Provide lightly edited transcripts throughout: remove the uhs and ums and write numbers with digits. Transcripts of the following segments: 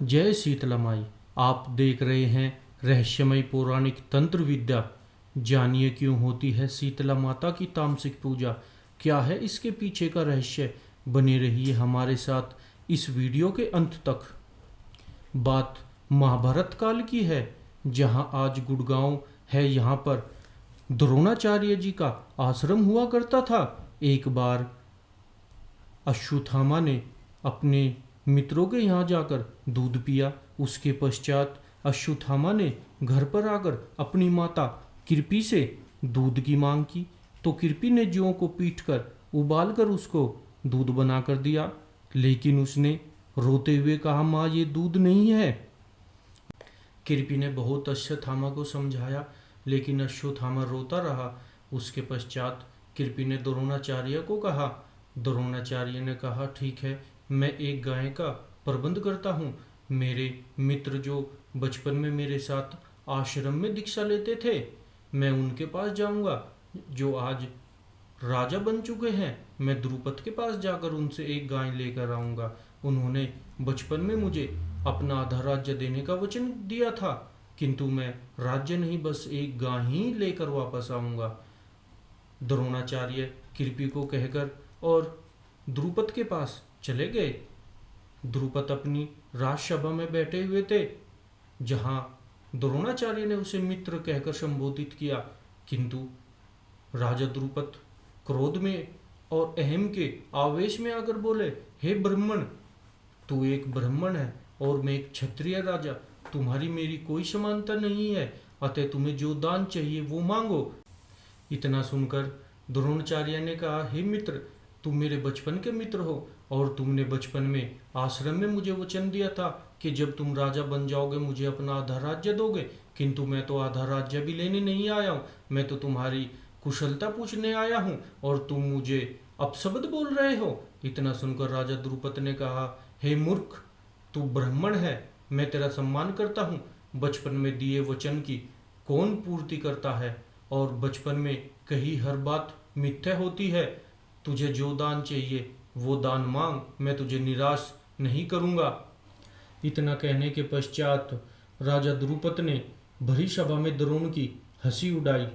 जय शीतला माई। आप देख रहे हैं रहस्यमय पौराणिक तंत्र विद्या। जानिए क्यों होती है शीतला माता की तामसिक पूजा, क्या है इसके पीछे का रहस्य। बने रहिए हमारे साथ इस वीडियो के अंत तक। बात महाभारत काल की है, जहां आज गुड़गांव है। यहाँ पर द्रोणाचार्य जी का आश्रम हुआ करता था। एक बार अश्वत्थामा ने अपने मित्रों के यहाँ जाकर दूध पिया। उसके पश्चात अश्वत्थामा ने घर पर आकर अपनी माता कृपि से दूध की मांग की, तो कृपि ने जौ को पीट कर उबाल कर उसको दूध बना कर दिया। लेकिन उसने रोते हुए कहा, माँ ये दूध नहीं है। कृपि ने बहुत अश्वत्थामा को समझाया, लेकिन अश्वत्थामा रोता रहा। उसके पश्चात कृपि ने द्रोणाचार्य को कहा। द्रोणाचार्य ने कहा, ठीक है, मैं एक गाय का प्रबंध करता हूँ। मेरे मित्र जो बचपन में मेरे साथ आश्रम में दीक्षा लेते थे, मैं उनके पास जाऊंगा, जो आज राजा बन चुके हैं। मैं द्रुपद के पास जाकर उनसे एक गाय लेकर आऊंगा। उन्होंने बचपन में मुझे अपना आधा राज्य देने का वचन दिया था, किंतु मैं राज्य नहीं, बस एक गाय ही लेकर वापस आऊंगा। द्रोणाचार्य कृपि को कहकर और द्रुपद के पास चले गए। द्रुपद अपनी राजसभा में बैठे हुए थे, जहां द्रोणाचार्य ने उसे मित्र कहकर संबोधित किया, किंतु राजा द्रुपद क्रोध में और अहम के आवेश में आकर बोले, हे ब्राह्मण, तू एक ब्राह्मण है और मैं एक क्षत्रिय राजा, तुम्हारी मेरी कोई समानता नहीं है, अतः तुम्हें जो दान चाहिए वो मांगो। इतना सुनकर द्रोणाचार्य ने कहा, हे मित्र, तुम मेरे बचपन के मित्र हो और तुमने बचपन में आश्रम में मुझे वचन दिया था कि जब तुम राजा बन जाओगे मुझे अपना आधा राज्य दोगे, किंतु मैं तो आधा राज्य भी लेने नहीं आया हूँ, मैं तो तुम्हारी कुशलता पूछने आया हूँ और तुम मुझे अपशब्द बोल रहे हो। इतना सुनकर राजा द्रुपद ने कहा, हे मूर्ख, तू ब्राह्मण है, मैं तेरा सम्मान करता हूँ। बचपन में दिए वचन की कौन पूर्ति करता है, और बचपन में कही हर बात मिथ्या होती है। तुझे जो दान चाहिए वो दान मांग, मैं तुझे निराश नहीं करूंगा। इतना कहने के पश्चात राजा द्रुपद ने भरी सभा में द्रोण की हंसी उड़ाई।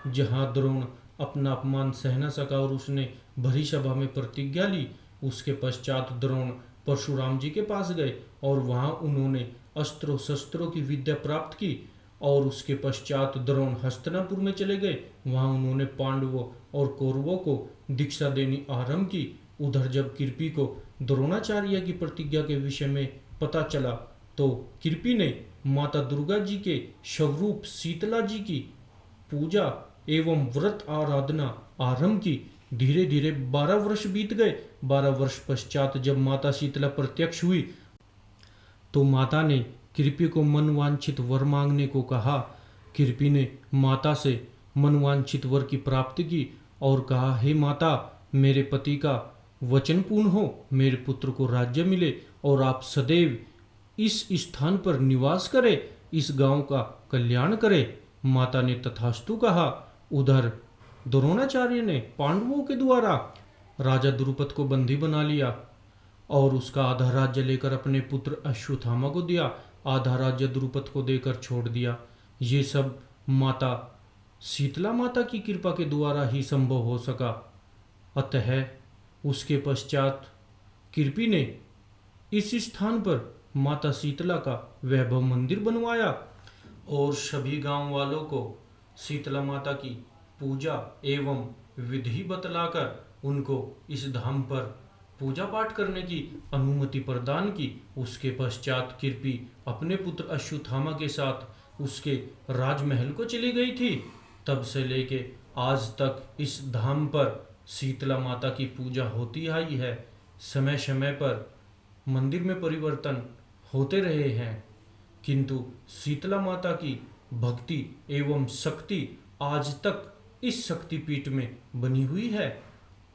जहां द्रोण अपना अपमान सह न सका और उसने भरी सभा में प्रतिज्ञा ली। उसके पश्चात द्रोण परशुराम जी के पास गए और वहां उन्होंने अस्त्रों शस्त्रों की विद्या प्राप्त की। और उसके पश्चात द्रोण हस्तिनापुर में चले गए। वहां उन्होंने पांडवों और कौरवों को दीक्षा देनी आरंभ की। उधर जब कृपि को द्रोणाचार्य की प्रतिज्ञा के विषय में पता चला, तो कृपि ने माता दुर्गा जी के स्वरूप शीतला जी की पूजा एवं व्रत आराधना आरंभ की। धीरे धीरे 12 वर्ष बीत गए। 12 वर्ष पश्चात जब माता शीतला प्रत्यक्ष हुई, तो माता ने कृपि को मनवांछित वर मांगने को कहा। कृपि ने माता से मनवांछित वर की प्राप्ति की और कहा, हे माता, मेरे पति का वचन पूर्ण हो, मेरे पुत्र को राज्य मिले और आप सदैव इस स्थान पर निवास करें, इस गांव का कल्याण करें। माता ने तथास्तु कहा। उधर द्रोणाचार्य ने पांडवों के द्वारा राजा द्रुपद को बंदी बना लिया और उसका आधा राज्य लेकर अपने पुत्र अश्वत्थामा को दिया, आधा राज्य द्रुपद को देकर छोड़ दिया। ये सब माता शीतला माता की कृपा के द्वारा ही संभव हो सका। अतः उसके पश्चात कृपि ने इस स्थान पर माता शीतला का वैभव मंदिर बनवाया और सभी गांव वालों को शीतला माता की पूजा एवं विधि बतलाकर उनको इस धाम पर पूजा पाठ करने की अनुमति प्रदान की। उसके पश्चात कृपि अपने पुत्र अश्वत्थामा के साथ उसके राजमहल को चली गई थी। तब से लेके आज तक इस धाम पर शीतला माता की पूजा होती आई है। समय समय पर मंदिर में परिवर्तन होते रहे हैं, किंतु शीतला माता की भक्ति एवं शक्ति आज तक इस शक्तिपीठ में बनी हुई है।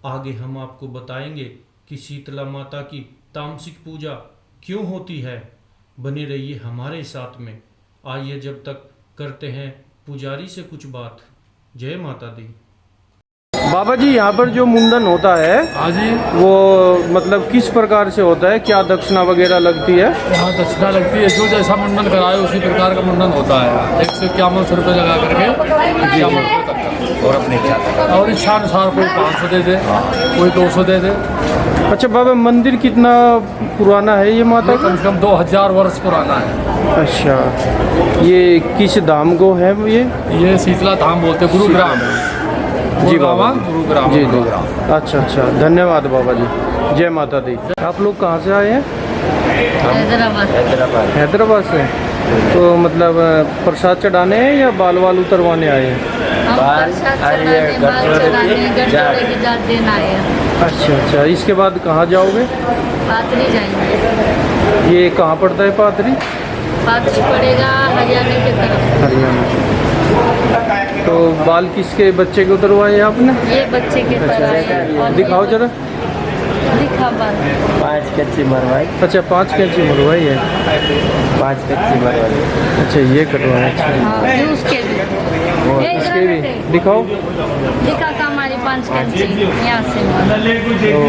आगे हम आपको बताएंगे कि शीतला माता की तामसिक पूजा क्यों होती है। बने रहिए हमारे साथ में। आइए जब तक करते हैं पुजारी से कुछ बात। जय माता दी। बाबा जी यहाँ पर जो मुंडन होता है हाँ जी, वो मतलब किस प्रकार से होता है, क्या दक्षिणा वगैरह लगती है? यहाँ दक्षिणा लगती है, जो जैसा मुंडन कराए उसी प्रकार का मुंडन होता है। 151 लगा करके 51 रुपये तक का। और अपनी इच्छा और इच्छानुसार कोई 500 दे दे, कोई 200 दे दे। अच्छा बाबा, मंदिर कितना पुराना है ये माता ये का? कम से कम 2000 वर्ष पुराना है। अच्छा, ये किस धाम को है ये शीतला धाम बोलते हैं, गुरुग्राम। जी बाबा, गुरुग्राम। जी जी। अच्छा अच्छा, धन्यवाद बाबा जी, जय माता दी। आप लोग कहाँ से आए हैं? हैदराबाद। हैदराबाद से। तो मतलब प्रसाद चढ़ाने हैं या बाल वाल उतरवाने आए हैं? बाल देना। अच्छा अच्छा, इसके बाद कहाँ जाओगे? पातरी जाएंगे। ये कहाँ पड़ता है पातरी? पातरी पड़ेगा हरियाणा की तरफ। हरियाणा। तो बाल किसके बच्चे के उतरवाए आपने? ये बच्चे के तरह है। और दिखाओ जरा। दिखा बाल। 5 कच्ची मरवाई। अच्छा, 5 कैंची मरवाई है। 5 कच्ची मरवाई। अच्छा, ये कटवाए। अच्छा, हाँ, ये उसके भी। ये इधर इसके भी बैठे। दिखाओ। दिखा का हमारी 5 कैंची यहाँ से। तो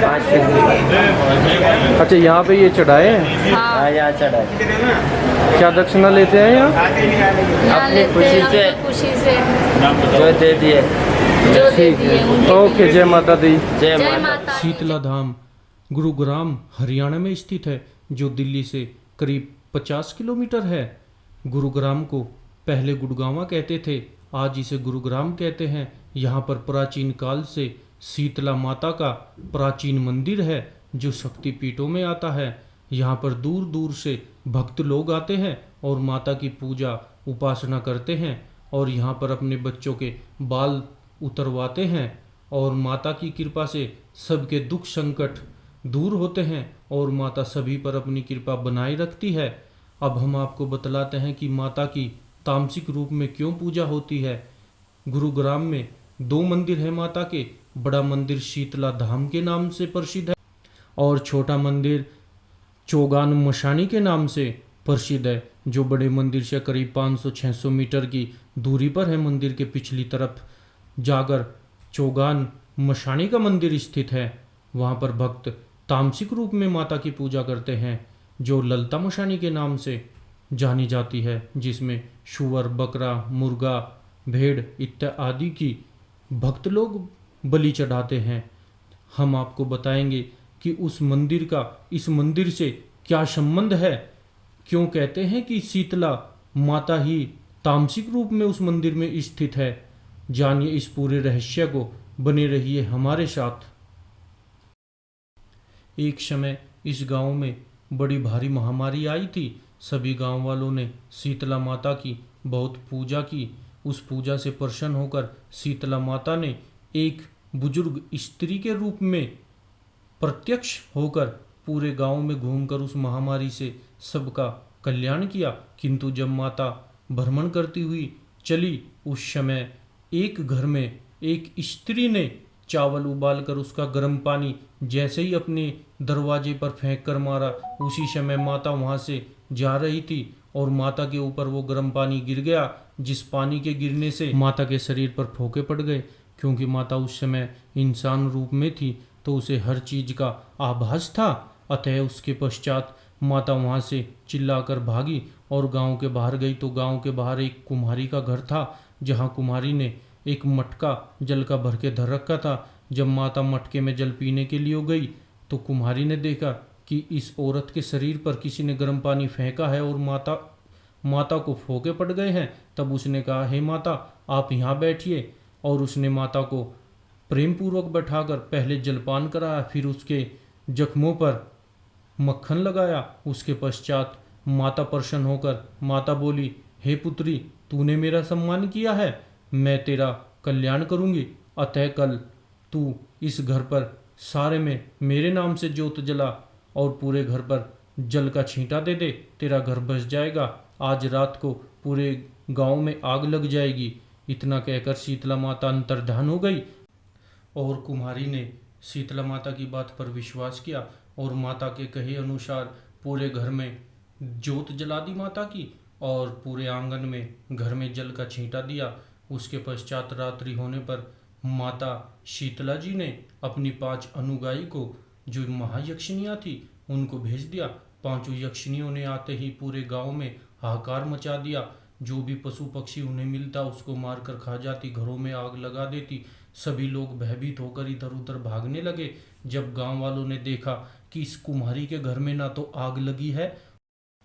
5 कच्ची। अच्छा, यहाँ पे ये चढ़ाए हैं। हाँ, यहाँ चढ़ा। क्या दक्षिणा लेते हैं यहाँ? यहाँ अपनी लेते खुशी हैं से। अपनी खुशी से जो दे दिए। जो दे ठीक दिए है, उनके ओके, भी। जय माता दी। जय जय माता। माता दी। शीतला धाम गुरुग्राम हरियाणा में स्थित है, जो दिल्ली से करीब 50 किलोमीटर है। गुरुग्राम को पहले गुड़गांवा कहते थे, आज इसे गुरुग्राम कहते हैं। यहाँ पर प्राचीन काल से शीतला माता का प्राचीन मंदिर है, जो शक्तिपीठों में आता है। यहाँ पर दूर दूर से भक्त लोग आते हैं और माता की पूजा उपासना करते हैं, और यहाँ पर अपने बच्चों के बाल उतरवाते हैं, और माता की कृपा से सबके दुख संकट दूर होते हैं, और माता सभी पर अपनी कृपा बनाए रखती है। अब हम आपको बतलाते हैं कि माता की तामसिक रूप में क्यों पूजा होती है। गुरुग्राम में 2 मंदिर है माता के। बड़ा मंदिर शीतला धाम के नाम से प्रसिद्ध है, और छोटा मंदिर चौगान मशानी के नाम से प्रसिद्ध है, जो बड़े मंदिर से करीब 500-600 मीटर की दूरी पर है। मंदिर के पिछली तरफ जाकर चौगान मशानी का मंदिर स्थित है। वहाँ पर भक्त तामसिक रूप में माता की पूजा करते हैं, जो ललता मशानी के नाम से जानी जाती है, जिसमें शुअर, बकरा, मुर्गा, भेड़ इत्यादि की भक्त लोग बलि चढ़ाते हैं। हम आपको बताएंगे कि उस मंदिर का इस मंदिर से क्या संबंध है, क्यों कहते हैं कि शीतला माता ही तामसिक रूप में उस मंदिर में स्थित है। जानिए इस पूरे रहस्य को, बने रहिए हमारे साथ। एक समय इस गांव में बड़ी भारी महामारी आई थी। सभी गांव वालों ने शीतला माता की बहुत पूजा की। उस पूजा से प्रसन्न होकर शीतला माता ने एक बुजुर्ग स्त्री के रूप में प्रत्यक्ष होकर पूरे गांव में घूमकर उस महामारी से सबका कल्याण किया। किंतु जब माता भ्रमण करती हुई चली, उस समय एक घर में एक स्त्री ने चावल उबालकर उसका गर्म पानी जैसे ही अपने दरवाजे पर फेंक कर मारा, उसी समय माता वहां से जा रही थी और माता के ऊपर वो गर्म पानी गिर गया, जिस पानी के गिरने से माता के शरीर पर फोके पड़ गए। क्योंकि माता उस समय इंसान रूप में थी, तो उसे हर चीज का आभास था। अतः उसके पश्चात माता वहां से चिल्लाकर भागी और गांव के बाहर गई। तो गांव के बाहर एक कुम्हारी का घर था, जहां कुम्हारी ने एक मटका जल का भर के धर रखा था। जब माता मटके में जल पीने के लिए गई, तो कुम्हारी ने देखा कि इस औरत के शरीर पर किसी ने गर्म पानी फेंका है और माता को फोके पड़ गए हैं। तब उसने कहा, हे माता, आप यहाँ बैठिए। और उसने माता को प्रेम पूर्वक बैठाकर पहले जलपान कराया, फिर उसके जख्मों पर मक्खन लगाया। उसके पश्चात माता प्रसन्न होकर माता बोली, हे पुत्री, तूने मेरा सम्मान किया है, मैं तेरा कल्याण करूंगी। अतः कल तू इस घर पर सारे में मेरे नाम से जोत जला और पूरे घर पर जल का छींटा दे दे, तेरा घर बस जाएगा। आज रात को पूरे गांव में आग लग जाएगी। इतना कहकर शीतला माता अंतर्धान हो गई, और कुम्हारी ने शीतला माता की बात पर विश्वास किया और माता के कहे अनुसार पूरे घर में जोत जला दी माता की, और पूरे आंगन में घर में जल का छींटा दिया। उसके पश्चात रात्रि होने पर माता शीतला जी ने अपनी 5 अनुगाई को, जो महायक्षिणियाँ थी, उनको भेज दिया। 5 यक्षिणियों ने आते ही पूरे गांव में हाहाकार मचा दिया। जो भी पशु पक्षी उन्हें मिलता उसको मारकर खा जाती, घरों में आग लगा देती। सभी लोग भयभीत होकर इधर उधर भागने लगे। जब गांव वालों ने देखा कि इस कुम्हारी के घर में ना तो आग लगी है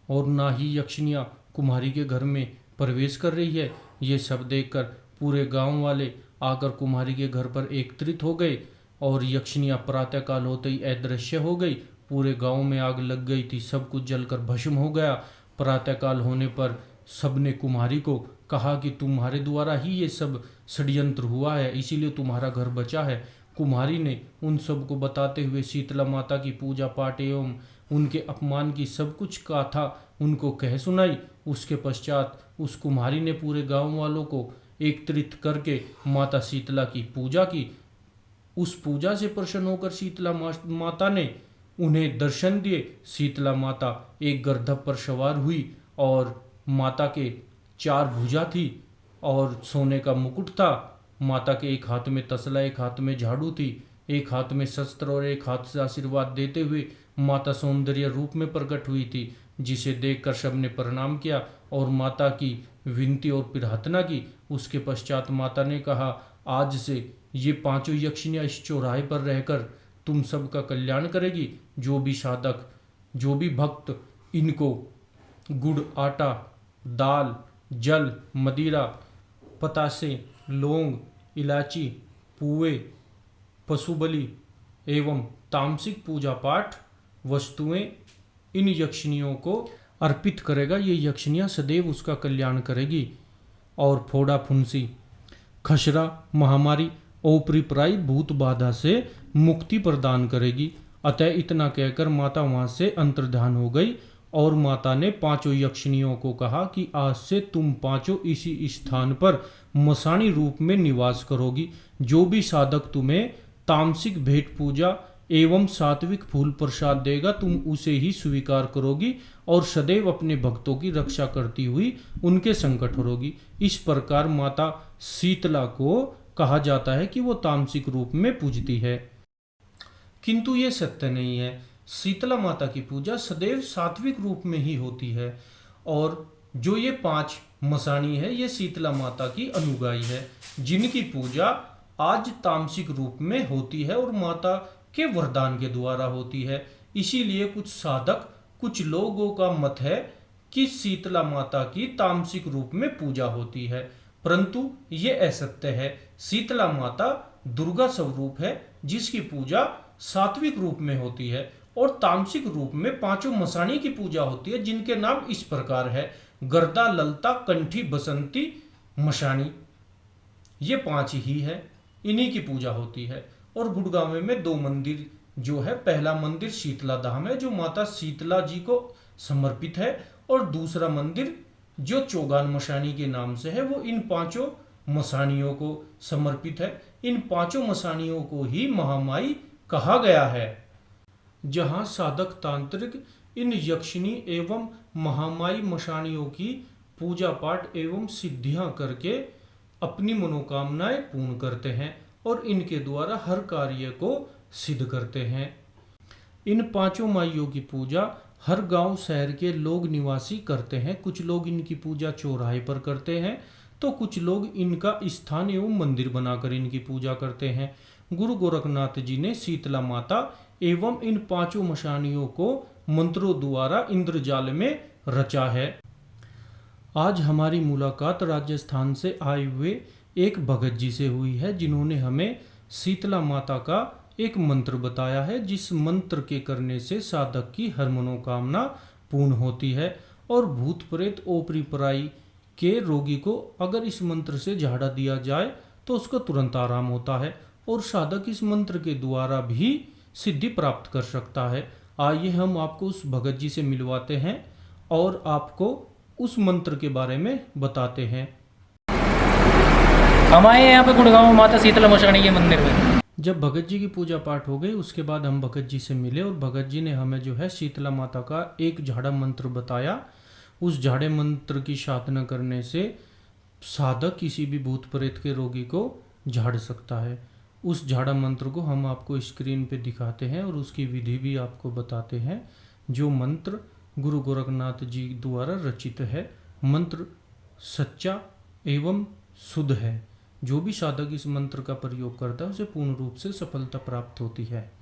और ना ही यक्षिणियाँ कुम्हारी के घर में प्रवेश कर रही है, ये सब देखकर पूरे गांव वाले आकर कुम्हारी के घर पर एकत्रित हो गए और यक्षिणियाँ प्रातःकाल होते ही अदृश्य हो गई। पूरे गांव में आग लग गई थी, सब कुछ जलकर भस्म हो गया। प्रातःकाल होने पर सबने कुम्हारी को कहा कि तुम्हारे द्वारा ही ये सब षड्यंत्र हुआ है, इसीलिए तुम्हारा घर बचा है। कुम्हारी ने उन सब को बताते हुए शीतला माता की पूजा पाठ एवं उनके अपमान की सब कुछ गाथा उनको कह सुनाई। उसके पश्चात उस कुम्हारी ने पूरे गांव वालों को एकत्रित करके माता शीतला की पूजा की। उस पूजा से प्रसन्न होकर शीतला माता ने उन्हें दर्शन दिए। शीतला माता एक गर्दभ पर सवार हुई और माता के 4 भुजा थी और सोने का मुकुट था। माता के एक हाथ में तसला, एक हाथ में झाड़ू थी, एक हाथ में शस्त्र और एक हाथ से आशीर्वाद देते हुए माता सौंदर्य रूप में प्रकट हुई थी, जिसे देखकर सबने प्रणाम किया और माता की विनती और प्रार्थना की। उसके पश्चात माता ने कहा, आज से ये 5 यक्षिणियाँ इस चौराहे पर रहकर तुम सबका कल्याण करेगी। जो भी साधक, जो भी भक्त इनको गुड़, आटा, दाल, जल, मदिरा, पतासे, लौंग, इलायची, पुए, पशु बलि एवं तामसिक पूजा पाठ वस्तुएं इन यक्षिणियों को अर्पित करेगा, ये यक्षिणियाँ सदैव उसका कल्याण करेगी। और फोड़ा फुंसी, खसरा, महामारी, ओपरीपराई भूत बाधा से मुक्ति प्रदान करेगी। अतः इतना कहकर माता वहाँ से अंतर्धान हो गई और माता ने 5 यक्षिणियों को कहा कि आज से तुम 5 इसी स्थान पर मसाणी रूप में निवास करोगी। जो भी साधक तुम्हें तामसिक भेंट पूजा एवं सात्विक फूल प्रसाद देगा, तुम उसे ही स्वीकार करोगी और सदैव अपने भक्तों की रक्षा करती हुई उनके संकट हरोगी। इस प्रकार माता शीतला को कहा जाता है कि वो तामसिक रूप में पूजती है, किंतु ये सत्य नहीं है। शीतला माता की पूजा सदैव सात्विक रूप में ही होती है और जो ये 5 मसाणी है, ये शीतला माता की अनुगाई है, जिनकी पूजा आज तामसिक रूप में होती है और माता के वरदान के द्वारा होती है। इसीलिए कुछ साधक, कुछ लोगों का मत है कि शीतला माता की तामसिक रूप में पूजा होती है, परंतु ये असत्य है। शीतला माता दुर्गा स्वरूप है, जिसकी पूजा सात्विक रूप में होती है और तामसिक रूप में 5 मसाणी की पूजा होती है, जिनके नाम इस प्रकार है: गर्दा, ललता, कंठी, बसंती, मशाणी। ये 5 ही है, इन्हीं की पूजा होती है। और गुड़गांव में 2 मंदिर जो है, पहला मंदिर शीतला धाम है जो माता शीतला जी को समर्पित है, और दूसरा मंदिर जो चौगान मशाणी के नाम से है, वो इन 5 मसाणियों को समर्पित है। इन 5 मसाणियों को ही महामाई कहा गया है। जहाँ साधक तांत्रिक इन यक्षिणी एवं महामाई मशाणियों की पूजा पाठ एवं सिद्धियां करके अपनी मनोकामनाएं पूर्ण करते हैं और इनके द्वारा हर कार्य को सिद्ध करते हैं। इन 5 माइयों की पूजा हर गांव शहर के लोग निवासी करते हैं। कुछ लोग इनकी पूजा चौराहे पर करते हैं, तो कुछ लोग इनका स्थान एवं मंदिर बनाकर इनकी पूजा करते हैं। गुरु गोरखनाथ जी ने शीतला माता एवं इन 5 मशानियों को मंत्रों द्वारा इंद्रजाल में रचा है। आज हमारी मुलाकात राजस्थान से आए हुए एक भगत जी से हुई है, जिन्होंने हमें शीतला माता का एक मंत्र बताया है, जिस मंत्र के करने से साधक की हर मनोकामना पूर्ण होती है। और भूत प्रेत ओपरी पराई के रोगी को अगर इस मंत्र से झाड़ा दिया जाए तो उसको तुरंत आराम होता है और साधक इस मंत्र के द्वारा भी सिद्धि प्राप्त कर सकता है। आइए हम आपको उस भगत जी से मिलवाते हैं और आपको उस मंत्र के बारे में बताते हैं। हम आए यहाँ पे गुड़गांव माता शीतला मशाणी के मंदिर में। जब भगत जी की पूजा पाठ हो गई, उसके बाद हम भगत जी से मिले और भगत जी ने हमें जो है शीतला माता का एक झाड़ा मंत्र बताया। उस झाड़े मंत्र की साधना करने से साधक किसी भी भूत प्रेत के रोगी को झाड़ सकता है। उस झाड़ा मंत्र को हम आपको स्क्रीन पे दिखाते हैं और उसकी विधि भी आपको बताते हैं। जो मंत्र गुरु गोरखनाथ जी द्वारा रचित है, मंत्र सच्चा एवं शुद्ध है। जो भी साधक इस मंत्र का प्रयोग करता है उसे पूर्ण रूप से सफलता प्राप्त होती है।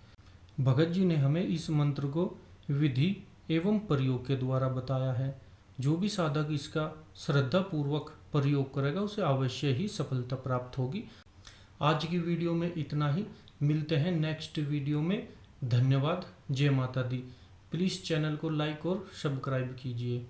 भगत जी ने हमें इस मंत्र को विधि एवं प्रयोग के द्वारा बताया है। जो भी साधक इसका श्रद्धा पूर्वक प्रयोग करेगा उसे अवश्य ही सफलता प्राप्त होगी। आज की वीडियो में इतना ही, मिलते हैं नेक्स्ट वीडियो में। धन्यवाद। जय माता दी। प्लीज़ चैनल को लाइक और सब्सक्राइब कीजिए।